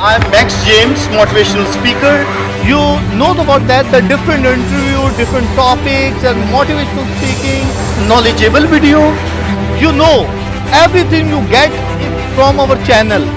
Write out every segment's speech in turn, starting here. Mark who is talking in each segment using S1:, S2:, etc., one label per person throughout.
S1: I'm Max James, motivational speaker. You know about that, the different interview, different topics and motivational speaking, knowledgeable video. You know, everything you get from our channel.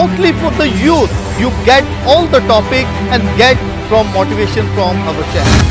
S1: Mostly for the youth, you get all the topic and get from motivation from our channel.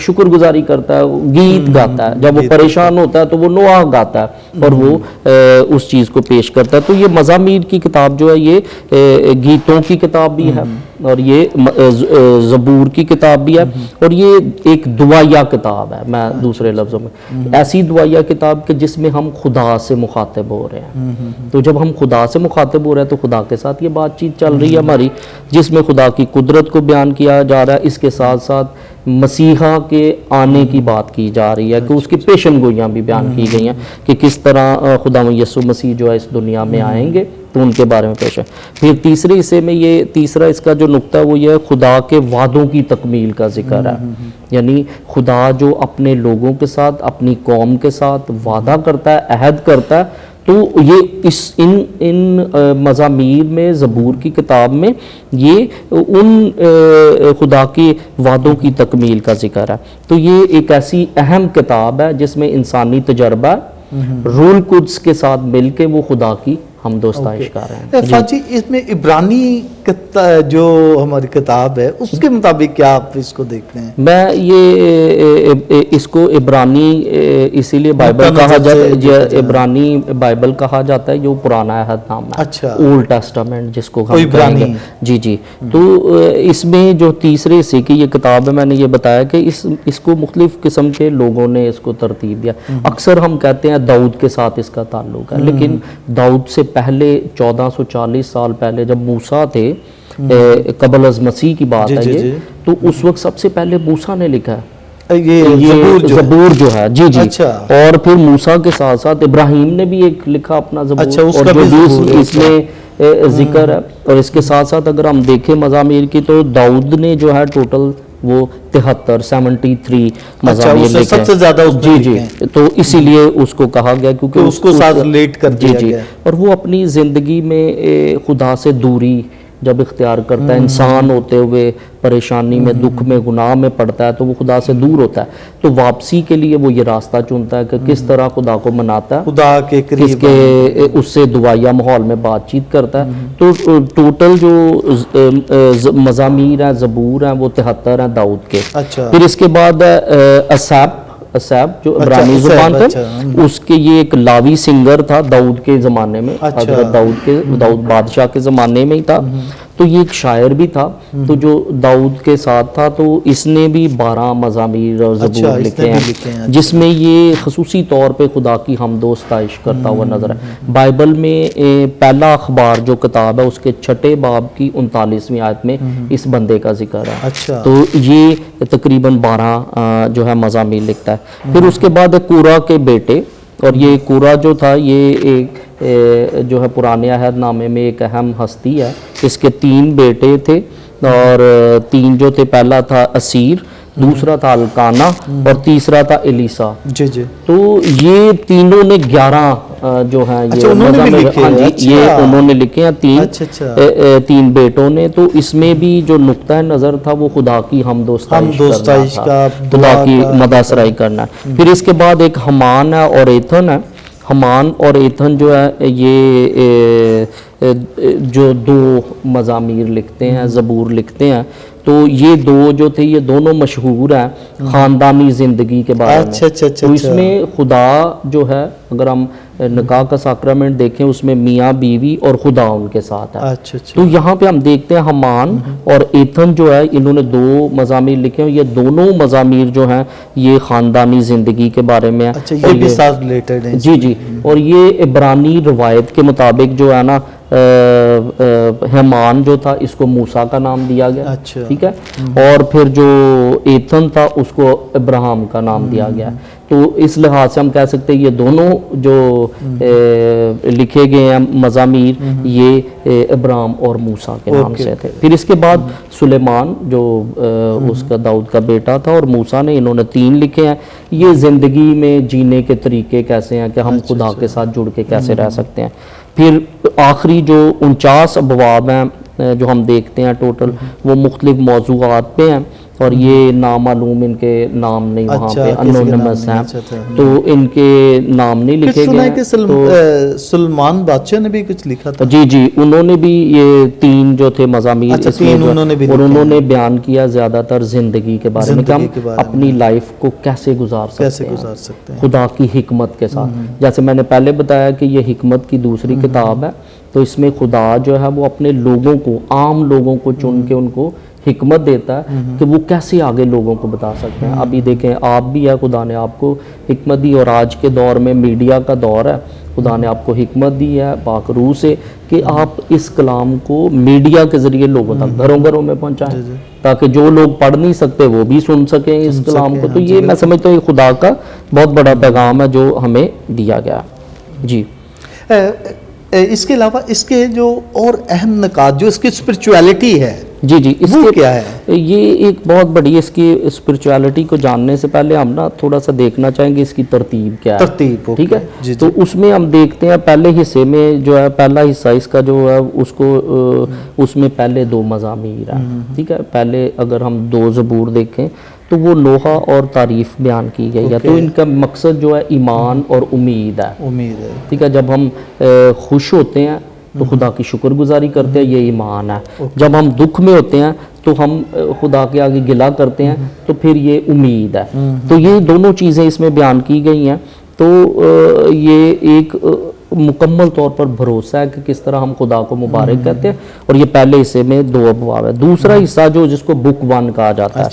S2: شکر گزاری کرتا ہے, گیت گاتا ہے. جب وہ پریشان ہوتا ہے تو وہ نواح گاتا ہے اور وہ اس چیز کو پیش کرتا ہے. تو یہ مزامیر کی کتاب جو ہے یہ گیتوں کی کتاب بھی ہے, اور یہ زبور کی کتاب بھی ہے, اور یہ ایک دعائیہ کتاب ہے. میں دوسرے لفظوں میں ایسی دعائیہ کتاب کہ جس میں ہم خدا سے مخاطب ہو رہے ہیں. تو جب ہم خدا سے مخاطب ہو رہے ہیں تو خدا کے ساتھ یہ بات چیت چل رہی ہے ہماری, جس میں خدا کی قدرت کو بیان کیا جا رہا ہے. اس کے ساتھ ساتھ مسیحا کے آنے کی بات کی جا رہی ہے کہ اس کی پیشن گوئیاں بھی بیان کی گئی ہیں کہ کس طرح خدا یسوع مسیح جو ہے اس دنیا میں آئیں گے, تو ان کے بارے میں پیش ہے. پھر تیسرے حصے میں یہ تیسرا اس کا جو نقطہ ہے وہ یہ ہے خدا کے وعدوں کی تکمیل کا ذکر ہے. یعنی خدا جو اپنے لوگوں کے ساتھ, اپنی قوم کے ساتھ وعدہ کرتا ہے, عہد کرتا ہے, تو یہ ان مزامیر میں, زبور کی کتاب میں یہ ان خدا کے وعدوں کی تکمیل کا ذکر ہے. تو یہ ایک ایسی اہم کتاب ہے جس میں انسانی تجربہ روح القدس کے ساتھ مل کے وہ خدا کی حمد و ستائش کر رہے ہیں.
S3: فاجی اس میں عبرانی جو ہماری کتاب ہے اس کے مطابق کیا آپ اس کو دیکھتے ہیں؟
S2: میں یہ اس کو عبرانی اسی لیے بائبل کہا جاتا ہے, عبرانی بائبل کہا جاتا ہے, جو پرانا عہد نام ہے,
S3: اچھا,
S2: اولڈ ٹیسٹامنٹ جس کو ہم کہیں گے. جی تو اس میں جو تیسرے حصے کی یہ کتاب ہے, میں نے یہ بتایا کہ اس کو مختلف قسم کے لوگوں نے اس کو ترتیب دیا. اکثر ہم کہتے ہیں داؤد کے ساتھ اس کا تعلق ہے, لیکن داؤد سے پہلے 1440 سال پہلے جب موسیٰ تھے, قبل از مسیح کی بات ہے یہ, تو اس وقت سب سے پہلے موسیٰ نے لکھا ہے یہ زبور جو ہے. جی اور پھر موسیٰ کے ساتھ ساتھ ابراہیم نے بھی ایک لکھا اپنا زبور, اور جو بھی اس میں ذکر ہے. اور اس کے ساتھ ساتھ اگر ہم دیکھیں مزامیر کی, تو داؤد نے جو ہے ٹوٹل وہ 73 مزامیر لکھے,
S3: سب سے زیادہ.
S2: جی تو اسی لیے اس کو کہا گیا کیونکہ
S3: اس کو ساتھ ریلیٹ کر دیا گیا.
S2: اور وہ اپنی زندگی میں خدا سے دوری جب اختیار کرتا ہے, انسان ہوتے ہوئے پریشانی میں, دکھ میں, گناہ میں پڑتا ہے, تو وہ خدا سے دور ہوتا ہے. تو واپسی کے لیے وہ یہ راستہ چنتا ہے کہ کس طرح خدا کو مناتا ہے,
S3: خدا کے قریب,
S2: اس سے دعائیہ ماحول میں بات چیت کرتا ہے. تو ٹوٹل جو مزامیر ہیں, زبور ہیں, وہ 73 ہیں داؤد کے. پھر اس کے بعد اساب جو عبرانی زبان تھا, اس کے یہ ایک لاوی سنگر تھا داؤد کے زمانے میں, حضرت داؤد بادشاہ کے زمانے میں ہی تھا. تو یہ ایک شاعر بھی تھا, تو جو داؤد کے ساتھ تھا, تو اس نے بھی 12 مزامیر اور زبور لکھے ہیں, جس میں یہ خصوصی طور پہ خدا کی حمد و ستائش کرتا ہوا نظر ہے. بائبل میں پہلا اخبار جو کتاب ہے, اس کے 6 باب کی 39ویں آیت میں اس بندے کا ذکر ہے. تو یہ تقریباً 12 جو ہے مزامیر لکھتا ہے. پھر اس کے بعد کورہ کے بیٹے, اور یہ کورہ جو تھا یہ ایک جو ہے پرانے عہد نامے میں ایک اہم ہستی ہے. اس کے 3 بیٹے تھے, اور 3 جو تھے, پہلا تھا اسیر, دوسرا تھا الکانہ, اور تیسرا تھا الیسا. تو یہ تینوں نے 11 جو ہیں یہ انہوں نے لکھے ہیں, 3 بیٹوں نے. تو اس میں بھی جو نقطہ نظر تھا وہ خدا کی حمد و ستائش کا, خدا کی مدح سرائی کرنا. پھر اس کے بعد ایک حمان ہے اور ایتھن ہے. حمان اور ایتھن جو ہے یہ جو 2 مزامیر لکھتے ہیں, زبور لکھتے ہیں. تو یہ 2 جو تھے, یہ دونوں مشہور ہیں خاندانی زندگی کے بارے میں. تو اس میں خدا جو ہے, اگر ہم نکاح کا ساکرامنٹ دیکھیں, اس میں میاں بیوی اور خدا ان کے ساتھ ہے. تو یہاں پہ ہم دیکھتے ہیں حمان اور ایتھن جو ہے, انہوں نے 2 مزامیر لکھے ہیں. یہ دونوں مزامیر جو ہیں یہ خاندانی زندگی کے بارے میں ہیں. جی اور یہ عبرانی روایت کے مطابق جو ہے نا, حمان جو تھا اس کو موسیٰ کا نام دیا گیا, ٹھیک ہے, اور پھر جو ایتھن تھا اس کو ابراہیم کا نام دیا گیا. تو اس لحاظ سے ہم کہہ سکتے ہیں یہ دونوں جو لکھے گئے ہیں مزامیر یہ ابراہیم اور موسیٰ کے نام سے تھے. پھر اس کے بعد سلیمان جو اس کا داؤد کا بیٹا تھا, اور موسیٰ نے, انہوں نے 3 لکھے ہیں. یہ زندگی میں جینے کے طریقے کیسے ہیں, کہ ہم خدا کے ساتھ جڑ کے کیسے رہ سکتے ہیں. پھر آخری جو 49 ابواب ہیں جو ہم دیکھتے ہیں ٹوٹل, وہ مختلف موضوعات پہ ہیں. اور یہ نامعلوم ان کے نام نہیں وہاں پہ انونیمس ہیں تو ان کے نام نہیں لکھے
S3: سنا ہے
S2: گئے
S3: کہ سلمان بادشاہ نے بھی کچھ لکھا تھا.
S2: جی جی انہوں نے بھی یہ 3 جو تھے مضامین اس میں
S3: انہوں نے بھی
S2: اور انہوں نے بیان کیا زیادہ تر زندگی کے بارے میں کہ ہم اپنی لائف کو کیسے گزار سکتے ہیں خدا کی حکمت کے ساتھ. جیسے میں نے پہلے بتایا کہ یہ حکمت کی دوسری کتاب ہے تو اس میں خدا جو ہے وہ اپنے لوگوں کو عام لوگوں کو چن کے ان کو حکمت دیتا ہے کہ وہ کیسے آگے لوگوں کو بتا سکتے ہیں. ابھی دیکھیں آپ بھی ہے خدا نے آپ کو حکمت دی اور آج کے دور میں میڈیا کا دور ہے خدا نے آپ کو حکمت دی ہے پاک روح سے کہ آپ اس کلام کو میڈیا کے ذریعے لوگوں تک گھروں گھروں میں پہنچائیں تاکہ جو لوگ پڑھ نہیں سکتے وہ بھی سن سکیں اس کلام کو. تو یہ میں سمجھتا ہوں یہ خدا کا بہت بڑا پیغام ہے جو ہمیں دیا گیا. جی
S3: اس کے علاوہ اس کے جو اور اہم نکات جو اس کی اسپرچویلٹی ہے
S2: جی جی اس
S3: وہ کیا ہے؟
S2: یہ ایک بہت بڑی اس کی اسپرچویلٹی کو جاننے سے پہلے ہم نا تھوڑا سا دیکھنا چاہیں گے اس کی ترتیب کیا ہے.
S3: ترتیب
S2: ٹھیک ہے تو اس میں ہم دیکھتے ہیں پہلے حصے میں جو ہے پہلا حصہ اس کا جو ہے اس کو اس میں پہلے 2 مضامین ہیں. ٹھیک ہے پہلے اگر ہم 2 زبور دیکھیں تو وہ لوحہ اور تعریف بیان کی گئی ہے. تو ان کا مقصد جو ہے ایمان اور امید ہے. ٹھیک ہے جب ہم خوش ہوتے ہیں تو خدا کی شکر گزاری کرتے ہیں یہ ایمان ہے. جب ہم دکھ میں ہوتے ہیں تو ہم خدا کے آگے گلہ کرتے ہیں تو پھر یہ امید ہے. تو یہ دونوں چیزیں اس میں بیان کی گئی ہیں. تو یہ ایک مکمل طور پر بھروسہ ہے کہ کس طرح ہم خدا کو مبارک کہتے ہیں اور یہ پہلے حصے میں 2 ابواب ہے. دوسرا حصہ جو جس کو بک 1 کہا جاتا ہے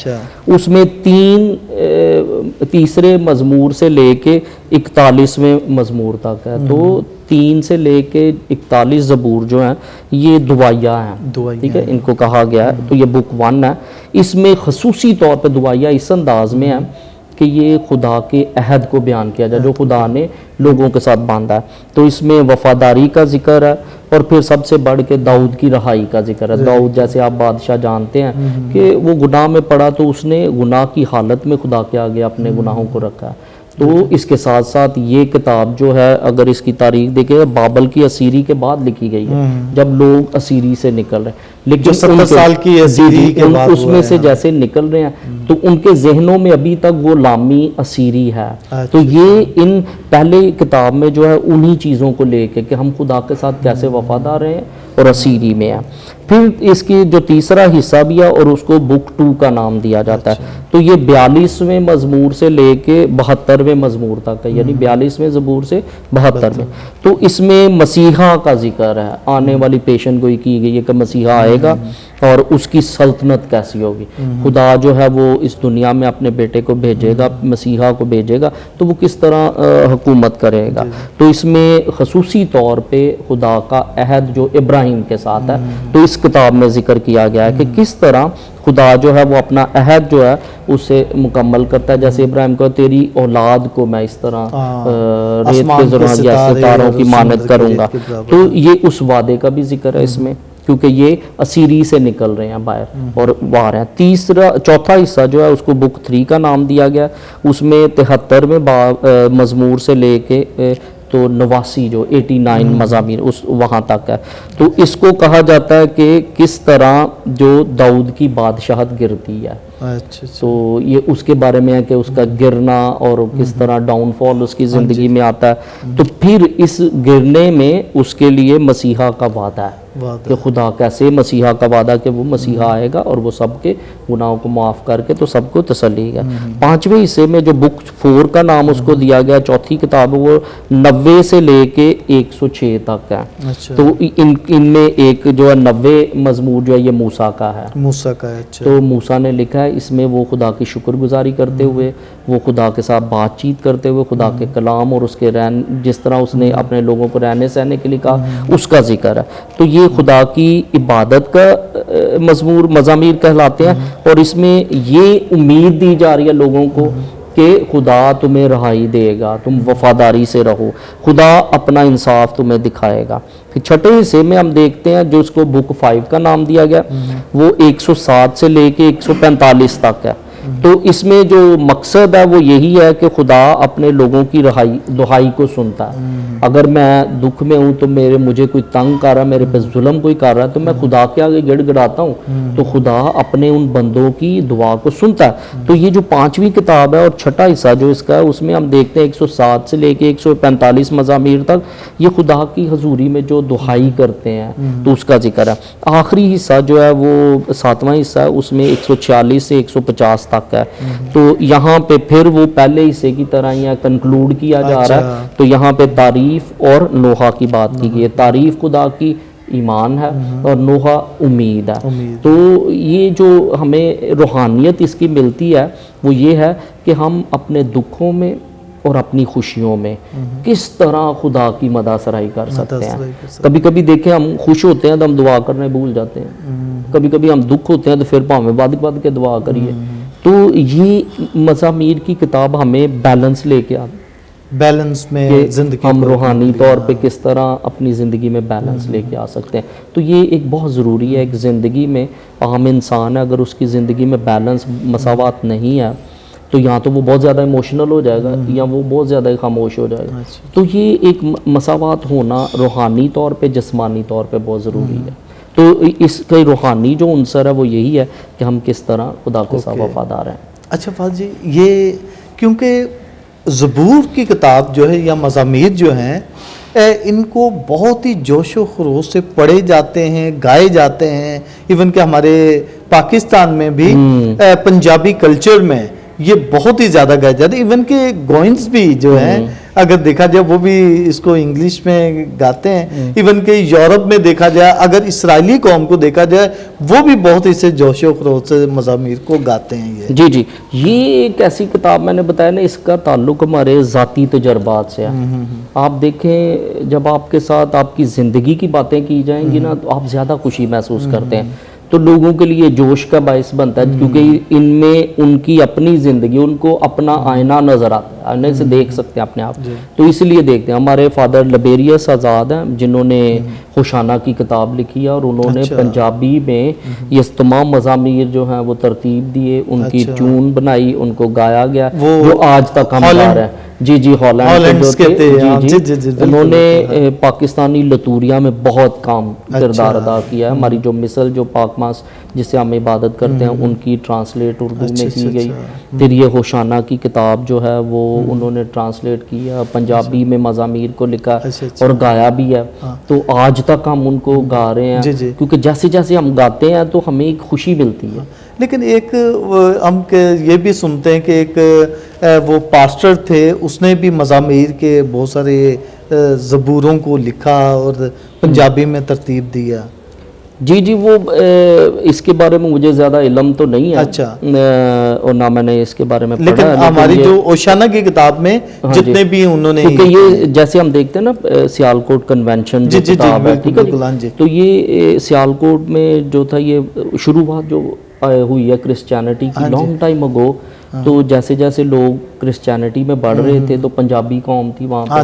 S2: اس میں 3 مزمور سے لے کے 41ویں مزمور تک ہے. تو 3 سے لے کے 41 زبور جو ہیں یہ دعائیہ ہیں. ٹھیک ہے ان کو کہا گیا ہے. تو یہ بک 1 ہے. اس میں خصوصی طور پہ دعائیہ اس انداز میں ہے کہ یہ خدا کے عہد کو بیان کیا جائے جو خدا نے لوگوں کے ساتھ باندھا ہے. تو اس میں وفاداری کا ذکر ہے اور پھر سب سے بڑھ کے داؤد کی رہائی کا ذکر ہے. داؤد جیسے آپ بادشاہ جانتے ہیں کہ وہ گناہ میں پڑا تو اس نے گناہ کی حالت میں خدا کے آگے اپنے گناہوں کو رکھا ہے. تو اس کے ساتھ ساتھ یہ کتاب جو ہے اگر اس کی تاریخ دیکھیں بابل کی اسیری کے بعد لکھی گئی ہے جب لوگ اسیری سے نکل رہے ہیں. لیکن
S3: 70 سال کی اسیری کے بعد
S2: اس میں سے جیسے نکل رہے ہیں تو ان کے ذہنوں میں ابھی تک وہ لامی اسیری ہے. تو یہ ان پہلے کتاب میں جو ہے انہی چیزوں کو لے کے کہ ہم خدا کے ساتھ کیسے وفادار ہیں اور اسیری میں ہیں. پھر اس کی جو تیسرا حصہ بھی ہے اور اس کو بک 2 کا نام دیا جاتا ہے. تو یہ 42ویں مزمور سے لے کے 72ویں مزمور تک ہے یعنی 42ویں زبور سے 72ویں. تو اس میں مسیحا کا ذکر ہے. آنے والی پیشن گوئی کی گئی ہے کہ مسیحا آئے گا اور اس کی سلطنت کیسی ہوگی. خدا جو ہے وہ اس dنیا میں اپنے بیٹے کو بھیجے گا مسیحا کو بھیجے گا تو وہ کس طرح حکومت کرے گا. تو اس میں خصوصی طور پہ خدا کا عہد جو ابراہیم کے ساتھ ہے تو اس کتاب میں ذکر کیا گیا ہے کہ کس طرح خدا جو ہے وہ اپنا عہد جو ہے اسے مکمل کرتا ہے. جیسے ابراہیم کو تیری اولاد کو میں اس طرح ریت کے ذرا یا ستاروں کی مانند کروں گا. تو یہ اس وعدے کا بھی ذکر ہے اس میں کیونکہ یہ اسیری سے نکل رہے ہیں باہر اور باہر ہیں. چوتھا حصہ جو ہے اس کو بک 3 کا نام دیا گیا. اس میں 73ویں مزمور سے لے کے تو 89 جو 89 مضامین اس وہاں تک ہے. تو اس کو کہا جاتا ہے کہ کس طرح جو داؤد کی بادشاہت گرتی ہے. تو یہ اس کے بارے میں ہے کہ اس کا گرنا اور کس طرح ڈاؤن فال اس کی زندگی میں آتا ہے. تو پھر اس گرنے میں اس کے لیے مسیحا کا وعدہ ہے کہ خدا کیسے مسیحا کا وعدہ کہ وہ مسیحا آئے گا اور وہ سب کے گناہوں کو معاف کر کے تو سب کو تسلی ہے. 5ویں حصے میں جو بک 4 کا نام اس کو دیا گیا چوتھی کتاب وہ 90 سے لے کے 106 تک ہے. تو ان میں ایک جو ہے 90 مزمور جو ہے یہ موسیٰ کا ہے. تو موسیٰ نے لکھا ہے اس میں وہ خدا کی شکر گزاری کرتے ہوئے وہ خدا کے ساتھ بات چیت کرتے ہوئے خدا کے کلام اور اس کے جس طرح اس نے اپنے لوگوں کو رہنے سہنے کے لیے کہا اس کا ذکر ہے. تو یہ خدا کی عبادت کا مزامیر کہلاتے ہیں اور اس میں یہ امید دی جا رہی ہے لوگوں کو کہ خدا تمہیں رہائی دے گا تم وفاداری سے رہو خدا اپنا انصاف تمہیں دکھائے گا. پھر 6ٹھے حصے میں ہم دیکھتے ہیں جو اس کو بک 5 کا نام دیا گیا وہ 107 سے لے کے 145 تک ہے. تو اس میں جو مقصد ہے وہ یہی ہے کہ خدا اپنے لوگوں کی دہائی کو سنتا ہے. اگر میں دکھ میں ہوں تو مجھے کوئی تنگ کر رہا ہے, میرے پہ ظلم کوئی کر رہا ہے, تو میں خدا کے آگے گڑ گڑاتا ہوں, تو خدا اپنے ان بندوں کی دعا کو سنتا ہے. تو یہ جو 5ویں کتاب ہے اور 6واں حصہ جو اس کا ہے, اس میں ہم دیکھتے ہیں 107 سے لے کے 145 مزامیر تک یہ خدا کی حضوری میں جو دہائی کرتے ہیں تو اس کا ذکر ہے. آخری حصہ جو ہے وہ 7واں حصہ ہے, اس میں 146 سے 150 تک ہے. تو یہاں پہ پھر وہ پہلے حصے کی طرح ہی کنکلوڈ کیا جا رہا ہے. تو یہاں پہ تعریف اور نوحہ کی بات کی گئی ہے. تعریف خدا کی ایمان ہے اور نوحہ امید ہے. تو یہ جو ہمیں روحانیت اس کی ملتی ہے وہ یہ ہے کہ ہم اپنے دکھوں میں اور اپنی خوشیوں میں کس طرح خدا کی مدح سرائی کر سکتے ہیں. کبھی کبھی دیکھیں ہم خوش ہوتے ہیں تو ہم دعا کرنے بھول جاتے ہیں, کبھی کبھی ہم دکھ ہوتے ہیں تو پھر پاویں بد کے دعا کریے. تو یہ مزامیر کی کتاب ہمیں بیلنس لے کے آتی,
S3: بیلنس میں زندگی
S2: ہم روحانی طور پہ کس طرح اپنی زندگی میں بیلنس لے کے آ سکتے ہیں. تو یہ ایک بہت ضروری ہے. ایک زندگی میں عام انسان ہے, اگر اس کی زندگی میں بیلنس مساوات نہیں ہے تو یا تو وہ بہت زیادہ ایموشنل ہو جائے گا یا وہ بہت زیادہ خاموش ہو جائے گا. تو یہ ایک مساوات ہونا روحانی طور پہ جسمانی طور پہ بہت ضروری ہے. تو اس کا روحانی جو عنصر ہے وہ یہی ہے کہ ہم کس طرح خدا کے ساتھ وفادار ہیں.
S3: اچھا فاضل جی, یہ کیونکہ زبور کی کتاب جو ہے یا مزامیر جو ہیں ان کو بہت ہی جوش و خروش سے پڑھے جاتے ہیں, گائے جاتے ہیں. ایون کہ ہمارے پاکستان میں بھی پنجابی کلچر میں یہ بہت ہی زیادہ گائے جاتے ہیں. ایون کہ گوئنس بھی جو ہیں اگر دیکھا جائے وہ بھی اس کو انگلش میں گاتے ہیں. ایون کہ یورپ میں دیکھا جائے, اگر اسرائیلی قوم کو دیکھا جائے وہ بھی بہت اسے جوش و خروش سے مزامیر کو گاتے ہیں.
S2: جی یہ ایک ایسی کتاب میں نے بتایا نا, اس کا تعلق ہمارے ذاتی تجربات سے ہے. آپ دیکھیں جب آپ کے ساتھ آپ کی زندگی کی باتیں کی جائیں گی نا تو آپ زیادہ خوشی محسوس کرتے ہیں. تو لوگوں کے لیے جوش کا باعث بنتا ہے کیونکہ ان میں ان کی اپنی زندگی, ان کو اپنا آئینہ نظر آتا ہے, آئینے سے دیکھ سکتے ہیں اپنے آپ. تو اس لیے دیکھتے ہیں. ہمارے فادر لبیریس آزاد ہیں جنہوں نے ہوشانہ کی کتاب لکھی ہے, اور انہوں نے پنجابی میں یہ تمام مزامیر جو ہیں وہ ترتیب دیے, ان کی ٹیون بنائی, ان کو گایا گیا جو آج تک ہم گا رہے ہیں. جی ہالینڈ انہوں نے پاکستانی لطوریہ میں بہت کام کردار ادا کیا ہے. ہماری جو مثل جو پاک ماس جس سے ہم عبادت کرتے ہیں ان کی ٹرانسلیٹ اردو میں کی گئی. پھر یہ ہوشانہ کی کتاب جو ہے وہ انہوں نے ٹرانسلیٹ کیا, پنجابی میں مزامیر کو لکھا اور گایا بھی ہے. تو آج تک ہم ان کو گا رہے ہیں کیونکہ جیسے جیسے ہم گاتے ہیں تو ہمیں ایک خوشی ملتی ہے.
S3: لیکن ایک ہم یہ بھی سنتے ہیں کہ ایک وہ پاسٹر تھے, اس نے بھی مزامیر کے بہت سارے زبوروں کو لکھا اور پنجابی میں ترتیب دیا.
S2: جی وہ اس کے بارے میں مجھے زیادہ علم تو نہیں ہے.
S3: اچھا.
S2: اور نہ میں نے اس کے بارے میں پڑھا.
S3: لیکن ہماری جو ہوشانہ کی کتاب میں جتنے بھی انہوں نے,
S2: کیونکہ یہ جیسے ہم دیکھتے ہیں نا سیالکوٹ کنونشن جو کتاب ہے, تو یہ سیالکوٹ میں جو تھا یہ شروعات جو ہوئی ہے کرسچینٹی کی لانگ ٹائم اگو. تو جیسے جیسے لوگ کرسچینٹی میں بڑھ رہے تھے تو پنجابی قوم تھی وہاں پہ,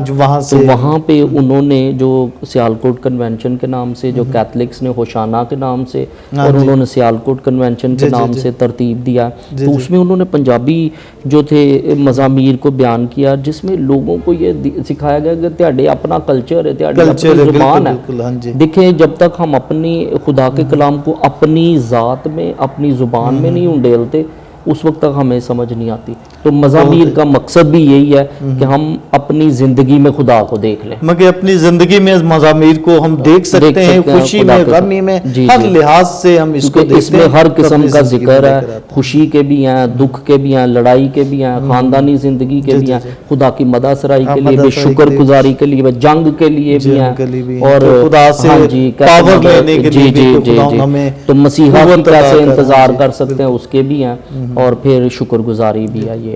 S2: تو وہاں پہ انہوں نے جو سیالکوٹ کنونشن کے نام سے, جو کیتھلکس نے ہوشانہ کے نام سے اور انہوں نے سیالکوٹ کنونشن کے نام سے ترتیب دیا. تو اس میں انہوں نے پنجابی جو تھے مزامیر کو بیان کیا, جس میں لوگوں کو یہ سکھایا گیا کہ تہاڈے اپنا کلچر ہے, تہاڈی اپنی زبان ہے. دیکھیں جب تک ہم اپنی خدا کے کلام کو اپنی ذات میں اپنی زبان میں نہیں انڈیلتے اس وقت تک ہمیں سمجھ نہیں آتی. تو مزامیر کا مقصد بھی یہی ہے کہ ہم اپنی زندگی میں خدا کو دیکھ لیں,
S3: مگر اپنی زندگی میں مزامیر کو ہم دیکھ سکتے ہیں, خوشی میں غمی میں ہر لحاظ سے ہم اس کو دیکھتے ہیں.
S2: اس میں ہر قسم کا ذکر ہے, خوشی کے بھی ہیں, دکھ کے بھی ہیں, لڑائی کے بھی ہیں, خاندانی زندگی کے بھی ہیں, خدا کی مدح سرائی کے لیے بھی, شکر گزاری کے لیے بھی, جنگ کے لیے بھی ہیں, اور
S3: خدا سے پاور لینے کے لیے بھی.
S2: تو مسیحا کی کیسے انتظار کر سکتے ہیں اس کے بھی ہیں, اور پھر شکر گزاری بھی ہے. یہ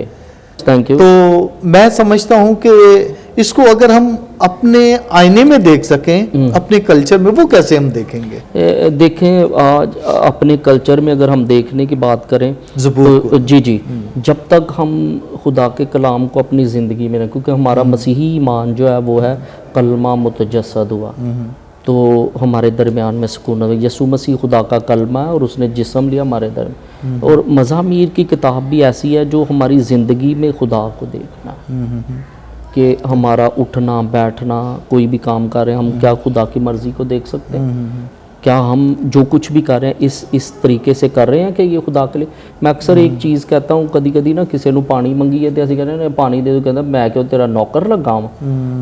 S3: تو میں سمجھتا ہوں کہ اس کو اگر ہم اپنے آئینے میں دیکھ سکیں, اپنے کلچر میں, وہ کیسے ہم دیکھیں گے؟
S2: دیکھیں آج اپنے کلچر میں اگر ہم دیکھنے کی بات کریں
S3: تو
S2: جی جب تک ہم خدا کے کلام کو اپنی زندگی میں رکھیں, کیونکہ ہمارا مسیحی ایمان جو ہے وہ ہے کلمہ متجسد ہوا. تو ہمارے درمیان میں سکون ہو. یسوع مسیح خدا کا کلمہ ہے اور اس نے جسم لیا ہمارے درمیان. اور مزامیر کی کتاب بھی ایسی ہے جو ہماری زندگی میں خدا کو دیکھنا کہ ہمارا اٹھنا بیٹھنا کوئی بھی کام کر رہے ہیں ہم کیا خدا کی مرضی کو دیکھ سکتے ہیں, کیا ہم جو کچھ بھی کر رہے ہیں اس طریقے سے کر رہے ہیں کہ یہ خدا کے لیے. میں اکثر ایک چیز کہتا ہوں, کدی نا کسی نے پانی منگی ہے تو اسی کہتے ہیں پانی دے دو, کہتا میں کیوں تیرا نوکر لگا ہوں.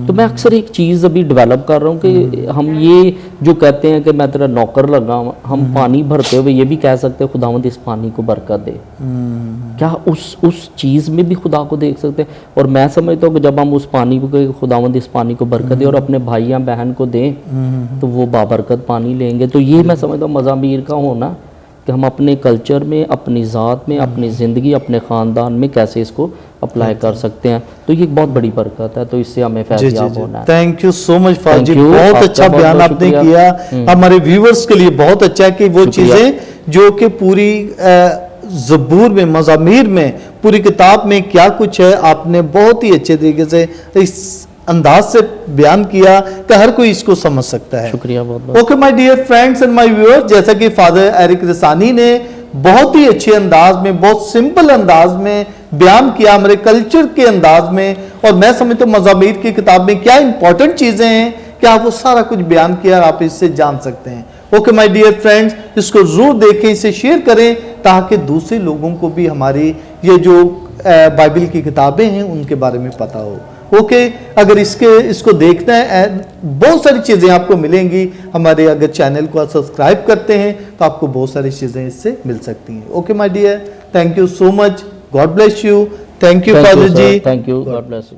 S2: تو میں اکثر ایک چیز ابھی ڈیولپ کر رہا ہوں کہ ہم یہ جو کہتے ہیں کہ میں تیرا نوکر لگا ہوں, ہم پانی بھرتے ہوئے یہ بھی کہہ سکتے ہیں خداوند اس پانی کو برکت دے. کیا اس چیز میں بھی خدا کو دیکھ سکتے ہیں؟ اور میں سمجھتا ہوں کہ جب ہم اس پانی کو کہ خداوند اس پانی کو برکت دے اور اپنے بھائی یا بہن کو دیں تو وہ بابرکت پانی لیں گے. تو یہ میں سمجھتا ہوں مزامیر کا ہونا کہ ہم اپنے کلچر میں, اپنی ذات میں, اپنی زندگی, اپنے خاندان میں کیسے اس کو اپلائی کر سکتے ہیں. تو یہ ایک بہت بڑی برکت ہے, تو اس سے ہمیں فیض یاب ہونا ہے.
S3: تھینک یو سو مچ فاضل جی, بہت اچھا بیان آپ نے کیا. ہمارے ویورز کے لیے بہت اچھا ہے کہ وہ چیزیں جو کہ پوری زبور میں, مزامیر میں, پوری کتاب میں کیا کچھ ہے, آپ نے بہت ہی اچھے طریقے سے اس انداز سے بیان کیا کہ ہر کوئی اس کو سمجھ سکتا ہے.
S2: شکریہ بہت بہت.
S3: Okay my dear friends and my viewers, جیسا کہ فادر ایرک رسانی نے بہت ہی اچھے انداز میں, بہت سمپل انداز میں بیان کیا ہمارے کلچر کے انداز میں, اور میں سمجھتا ہوں مزامیر کی کتاب میں کیا امپورٹنٹ چیزیں ہیں کہ آپ وہ سارا کچھ بیان کیا اور آپ اس سے جان سکتے ہیں. اوکے مائی ڈیئر فرینڈس, اس کو ضرور دیکھیں, اسے شیئر کریں تاکہ دوسرے لوگوں کو بھی ہماری یہ جو بائبل کی کتابیں ہیں ان کے بارے میں پتہ ہو. اوکے, اگر اس کو دیکھنا ہے, بہت ساری چیزیں آپ کو ملیں گی. ہمارے اگر چینل کو سبسکرائب کرتے ہیں تو آپ کو بہت ساری چیزیں اس سے مل سکتی ہیں. Okay my dear, thank you so much, God bless you. Thank you father ji.
S2: Thank you, God bless you.